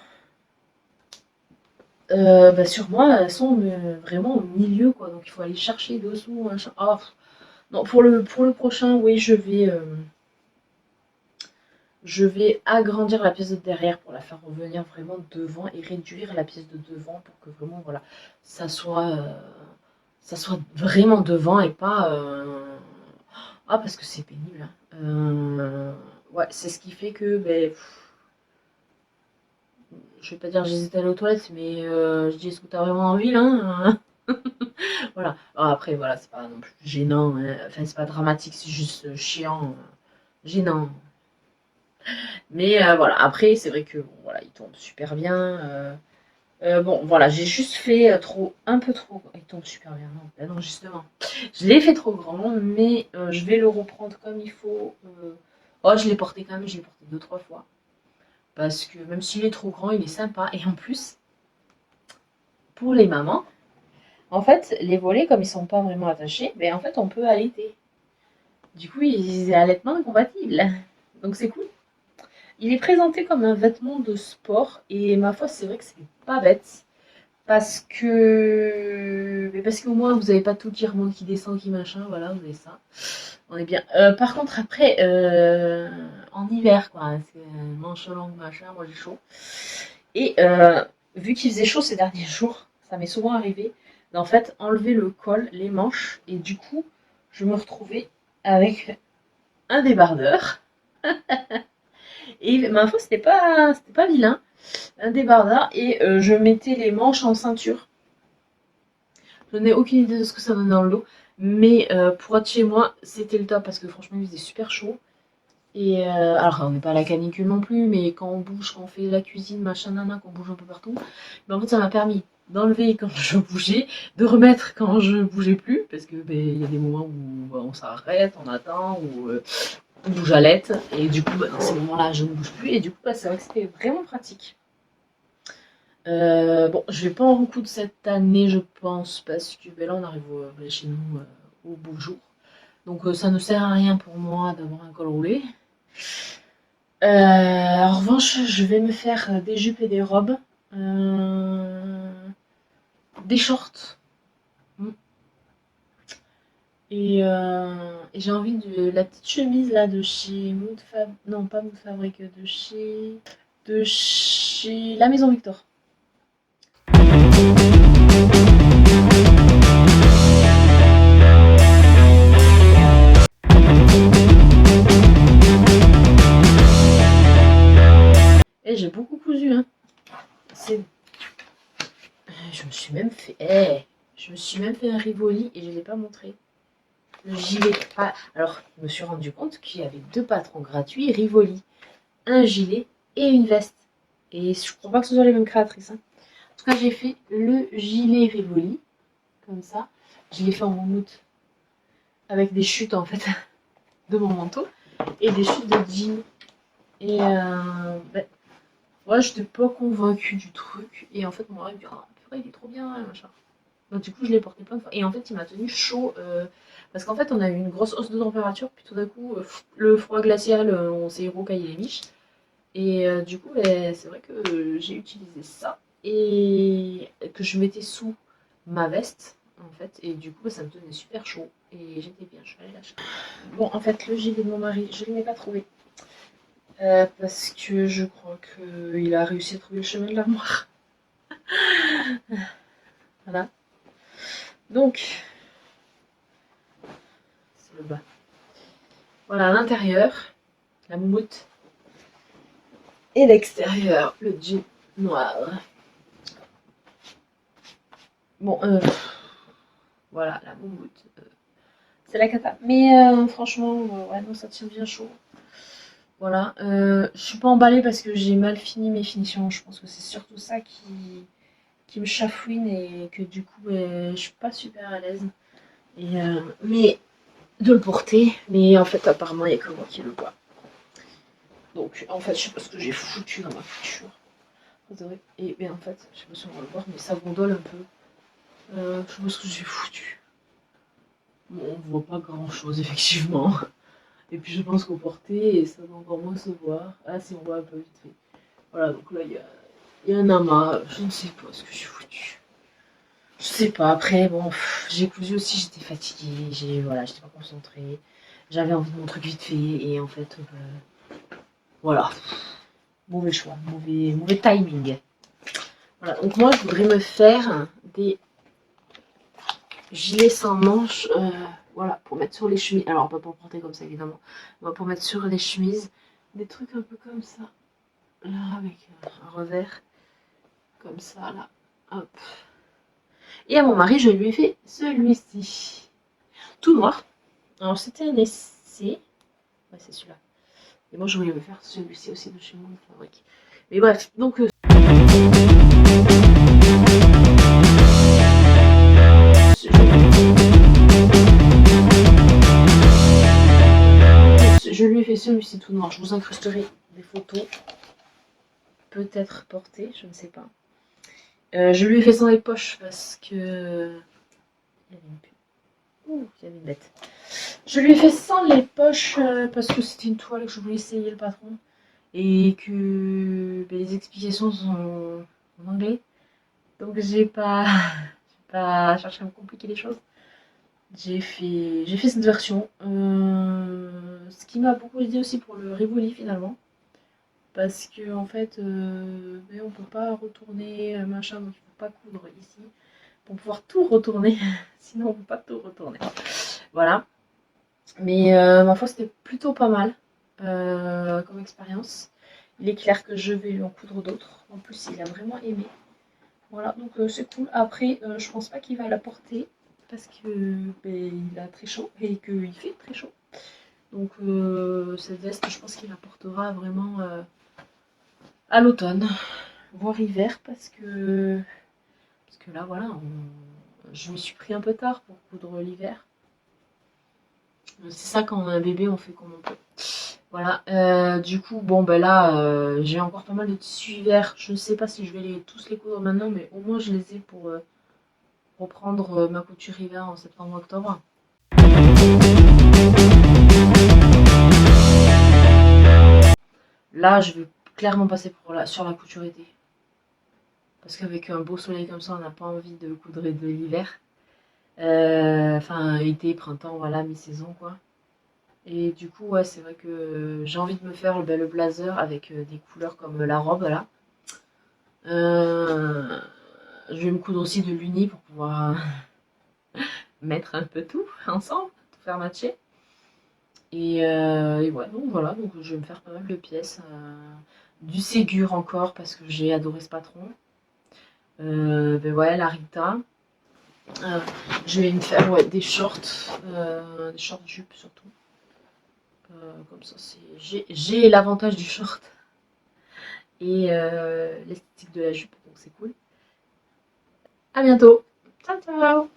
[SPEAKER 1] Sur moi, elles sont vraiment au milieu, quoi. Donc il faut aller chercher dessous, machin. Oh, non, pour le prochain, oui, je vais agrandir la pièce de derrière pour la faire revenir vraiment devant et réduire la pièce de devant pour que vraiment, voilà, ça soit vraiment devant et pas. Ah, parce que c'est pénible, hein. Ouais, c'est ce qui fait que, je vais pas dire j'hésite à aller aux toilettes, mais je dis est-ce que t'as vraiment envie là, hein? Voilà. Alors après, voilà, c'est pas non plus gênant, hein. Enfin, c'est pas dramatique, c'est juste chiant, gênant. Mais voilà, après, c'est vrai que bon, voilà, il tombe super bien. Bon, voilà, j'ai juste fait un peu trop. Il tombe super bien, non, ben non, justement. Je l'ai fait trop grand, mais je vais le reprendre comme il faut. Oh, je l'ai porté quand même, je l'ai porté 2-3 fois. Parce que même s'il est trop grand, il est sympa. Et en plus, pour les mamans, en fait, les volets, comme ils sont pas vraiment attachés, en fait, on peut allaiter. Du coup, il est allaitement compatible. Donc c'est cool. Il est présenté comme un vêtement de sport et ma foi, c'est vrai que c'est pas bête parce qu'au moins vous n'avez pas tout qui remonte, qui descend, qui machin. Voilà, vous avez ça. On est bien. Par contre, après, en hiver, quoi, hein, c'est manche longue, machin, moi j'ai chaud. Et vu qu'il faisait chaud ces derniers jours, ça m'est souvent arrivé d'en fait enlever le col, les manches, et du coup, je me retrouvais avec un débardeur. Et ma foi, c'était pas vilain. Un débardeur et je mettais les manches en ceinture. Je n'ai aucune idée de ce que ça donne dans le dos. Mais pour être chez moi, c'était le top parce que franchement, il faisait super chaud. Et alors, on n'est pas à la canicule non plus, mais quand on bouge, quand on fait la cuisine, machin, nana, qu'on bouge un peu partout, ben, en fait, ça m'a permis d'enlever quand je bougeais, de remettre quand je bougeais plus, parce que ben, il y a des moments où on s'arrête, on attend, ou j'allaite, et du coup, ben, dans ces moments-là, je ne bouge plus, et du coup, ben, c'est vrai que c'était vraiment pratique. Bon, je vais pas en recoudre cette année, je pense, parce que ben, là, on arrive chez nous au beau jour. Donc, ça ne sert à rien pour moi d'avoir un col roulé. En revanche, je vais me faire des jupes et des robes, euh, des shorts. Mm. Et j'ai envie de la petite chemise là de chez Mood Fab, non pas Mood Fabric, de chez la Maison Victor. Et j'ai beaucoup cousu, hein. C'est, je me suis même fait, je me suis même fait un Rivoli et je l'ai pas montré. Le gilet. Ah, alors, je me suis rendu compte qu'il y avait 2 patrons gratuits Rivoli, un gilet et une veste. Et je crois pas que ce soit les mêmes créatrices, hein. En tout cas, j'ai fait le gilet Rivoli, comme ça. Je l'ai fait en moumoute, avec des chutes en fait de mon manteau et des chutes de jean. Et ben, ouais, j'étais pas convaincue du truc. Et en fait, mon mari me dit, ah, purée, il est trop bien, machin. Donc du coup, je l'ai porté plein de fois. Et en fait, il m'a tenu chaud. Parce qu'en fait, on a eu une grosse hausse de température. Puis tout d'un coup, le froid glacial, on s'est rocaillé les miches. Et du coup, ben, c'est vrai que j'ai utilisé ça. Et que je mettais sous ma veste, en fait. Et du coup, ben, ça me tenait super chaud. Et j'étais bien, je suis allée l'acheter. Bon, en fait, le gilet de mon mari, je ne l'ai pas trouvé. Parce que je crois qu'il a réussi à trouver le chemin de l'armoire. Voilà. Donc, c'est le bas. Voilà, à l'intérieur, la moumoute. Et l'extérieur, le jean noir. Bon, voilà, la moumoute. C'est la cata. Mais franchement, ouais, non, ça tient bien chaud. Voilà. Je suis pas emballée parce que j'ai mal fini mes finitions. Je pense que c'est surtout ça qui me chafouine et que du coup, je suis pas super à l'aise. Mais de le porter, mais en fait, apparemment, il n'y a que moi qui le vois. Donc, en fait, je sais pas ce que j'ai foutu dans ma couture. Et bien, en fait, je sais pas si on va le voir, mais ça gondole un peu. Je sais pas ce que j'ai foutu. Bon, on voit pas grand chose, effectivement. Et puis, je pense qu'au porter, ça va encore moins se voir. Ah, si, on voit un peu vite fait. Voilà, donc là, il y a un amas. Je ne sais pas ce que j'ai foutu. Je sais pas. Après, bon, j'ai cousu aussi, j'étais fatiguée. Voilà, j'étais pas concentrée. J'avais envie de mon truc vite fait. Et en fait, voilà. Mauvais choix, mauvais timing. Voilà, donc moi, je voudrais me faire des gilets sans manches. Voilà, pour mettre sur les chemises. Alors, pas pour porter comme ça, évidemment. Pour mettre sur les chemises. Des trucs un peu comme ça. Là, avec un revers. Comme ça, là. Hop. Et à mon mari, je lui ai fait celui-ci. Tout noir. Alors, c'était un essai. Ouais, c'est celui-là. Et moi, je voulais me faire celui-ci aussi de chez moi, fabrique. Mais bref, donc... je lui ai fait celui-ci tout noir. Je vous incrusterai des photos. Peut-être portées, je ne sais pas. Je lui ai fait sans les poches parce que... Il y avait une Ouh, il y avait une bête. Je lui ai fait sans les poches parce que c'était une toile que je voulais essayer le patron. Et que ben, les explications sont en anglais. Donc j'ai pas cherché à me compliquer les choses. J'ai fait cette version. Ce qui m'a beaucoup aidé aussi pour le Rivoli finalement. Parce que en fait, ben, on peut pas retourner machin, donc il faut pas coudre ici. Pour pouvoir tout retourner. Sinon on peut pas tout retourner. Voilà. Mais ma foi c'était plutôt pas mal comme expérience. Il est clair que je vais lui en coudre d'autres. En plus il a vraiment aimé. Voilà, donc c'est cool. Après, je pense pas qu'il va la porter. parce que il a très chaud et qu'il fait très chaud. Donc cette veste, je pense qu'il apportera vraiment à l'automne, voire hiver, parce que là, voilà, je me suis pris un peu tard pour coudre l'hiver. C'est ça, quand on a un bébé, on fait comme on peut. Voilà, du coup, bon, ben là, j'ai encore pas mal de tissus hiver. Je ne sais pas si je vais tous les coudre maintenant, mais au moins je les ai pour reprendre ma couture hiver en septembre-octobre. Là, je vais clairement passer sur la couture été. Parce qu'avec un beau soleil comme ça, on n'a pas envie de coudre de l'hiver. Enfin, été, printemps, voilà, mi-saison, quoi. Et du coup, ouais, c'est vrai que j'ai envie de me faire le blazer avec des couleurs comme la robe, là. Je vais me coudre aussi de l'uni pour pouvoir mettre un peu tout ensemble, tout faire matcher. Et ouais, donc voilà, donc je vais me faire pas mal de pièces. Du Ségur encore, parce que j'ai adoré ce patron. Ben ouais, la Rita. Euh, je vais me faire des shorts jupes surtout. Comme ça, j'ai l'avantage du short et l'esthétique de la jupe, donc c'est cool. À bientôt. Ciao ciao.